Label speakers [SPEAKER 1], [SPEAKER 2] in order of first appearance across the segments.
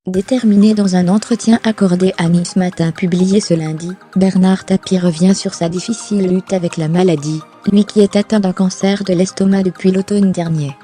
[SPEAKER 1] Déterminé dans un entretien accordé à Nice Matin publié ce lundi, Bernard Tapie revient sur sa difficile lutte avec la maladie, lui qui est atteint d'un cancer de l'estomac depuis l'automne dernier.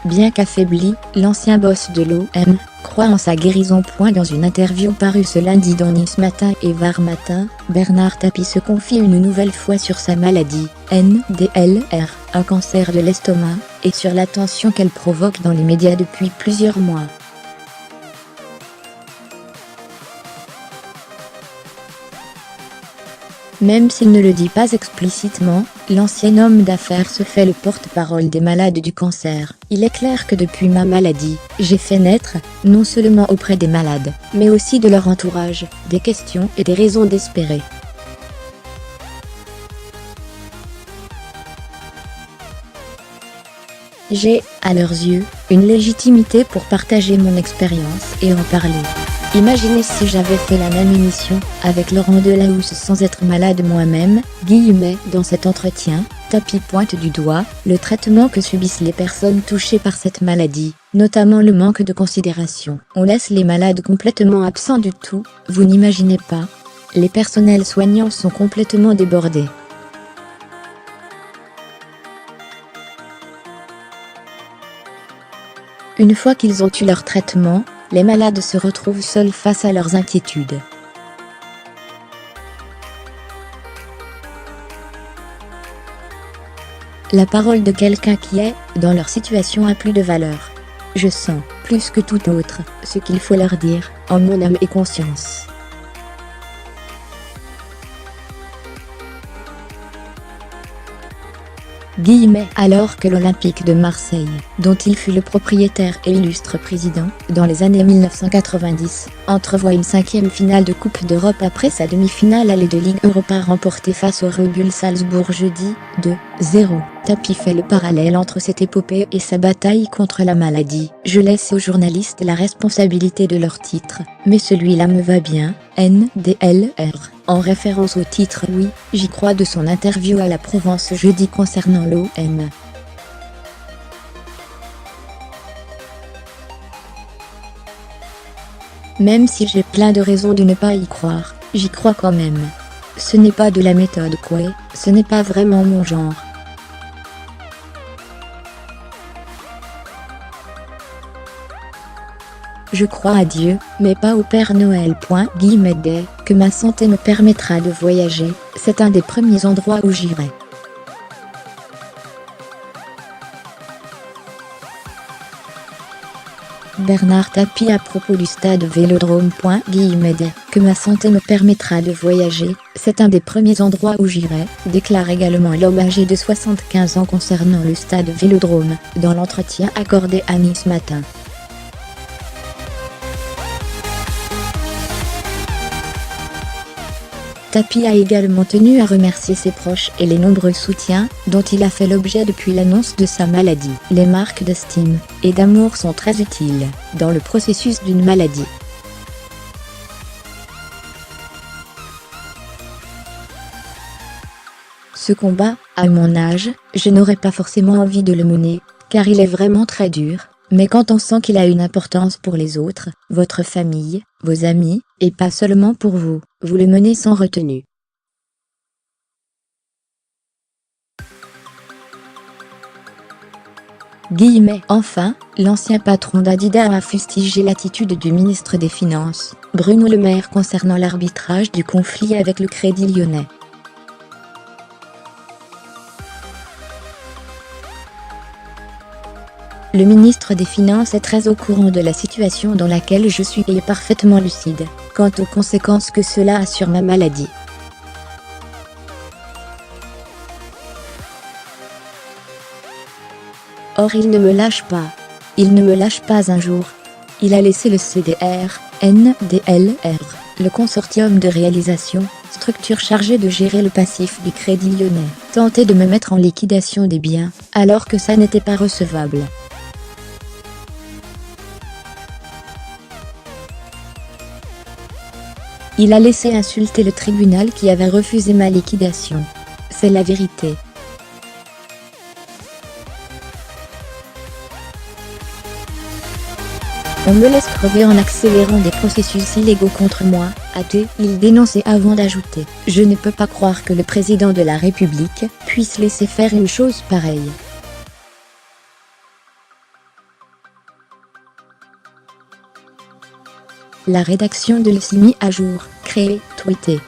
[SPEAKER 1] Bien qu'affaibli, l'ancien boss de l'OM croit en sa guérison. Dans une interview parue ce lundi dans Nice Matin et Var Matin, Bernard Tapie se confie une nouvelle fois sur sa maladie, NDLR, un cancer de l'estomac, et sur la tension qu'elle provoque dans les médias depuis plusieurs mois. Même s'il ne le dit pas explicitement, l'ancien homme d'affaires se fait le porte-parole des malades du cancer. Il est clair que depuis ma maladie, j'ai fait naître, non seulement auprès des malades, mais aussi de leur entourage, des questions et des raisons d'espérer. J'ai, à leurs yeux, une légitimité pour partager mon expérience et en parler. Imaginez si j'avais fait la même émission, avec Laurent Delahousse sans être malade moi-même, ». Dans cet entretien, Tapie pointe du doigt le traitement que subissent les personnes touchées par cette maladie, notamment le manque de considération. On laisse les malades complètement absents du tout, vous n'imaginez pas. Les personnels soignants sont complètement débordés. Une fois qu'ils ont eu leur traitement, les malades se retrouvent seuls face à leurs inquiétudes. La parole de quelqu'un qui est, dans leur situation, a plus de valeur. Je sens, plus que tout autre, ce qu'il faut leur dire, en mon âme et conscience. Alors que l'Olympique de Marseille, dont il fut le propriétaire et illustre président, dans les années 1990, entrevoit une 5e finale de Coupe d'Europe après sa demi-finale allée de Ligue Europa remportée face au Red Bull Salzbourg jeudi, 2-0. Tapie fait le parallèle entre cette épopée et sa bataille contre la maladie. Je laisse aux journalistes la responsabilité de leur titre, mais celui-là me va bien, NDLR. En référence au titre Oui, j'y crois de son interview à la Provence jeudi concernant l'OM. Même si j'ai plein de raisons de ne pas y croire, j'y crois quand même. Ce n'est pas de la méthode Coué, ce n'est pas vraiment mon genre. Je crois à Dieu, mais pas au Père Noël. Dès que ma santé me permettra de voyager, c'est un des premiers endroits où j'irai. Bernard Tapie à propos du stade Vélodrome. Dès que ma santé me permettra de voyager, c'est un des premiers endroits où j'irai, déclare également l'homme âgé de 75 ans concernant le stade Vélodrome, dans l'entretien accordé à Nice Matin. Tapie a également tenu à remercier ses proches et les nombreux soutiens dont il a fait l'objet depuis l'annonce de sa maladie. Les marques d'estime et d'amour sont très utiles dans le processus d'une maladie. Ce combat, à mon âge, je n'aurais pas forcément envie de le mener, car il est vraiment très dur. Mais quand on sent qu'il a une importance pour les autres, votre famille, vos amis, et pas seulement pour vous, vous le menez sans retenue. Enfin, l'ancien patron d'Adidas a fustigé l'attitude du ministre des Finances, Bruno Le Maire concernant l'arbitrage du conflit avec le Crédit Lyonnais. Le ministre des Finances est très au courant de la situation dans laquelle je suis et est parfaitement lucide quant aux conséquences que cela a sur ma maladie. Or il ne me lâche pas. Il ne me lâche pas un jour. Il a laissé le CDR, NDLR, le consortium de réalisation, structure chargée de gérer le passif du Crédit Lyonnais, tenter de me mettre en liquidation des biens, alors que ça n'était pas recevable. Il a laissé insulter le tribunal qui avait refusé ma liquidation. C'est la vérité. On me laisse crever en accélérant des processus illégaux contre moi, a-t-il dénoncé avant d'ajouter: je ne peux pas croire que le président de la République puisse laisser faire une chose pareille. La rédaction de Le Simi à jour, créée, tweetée.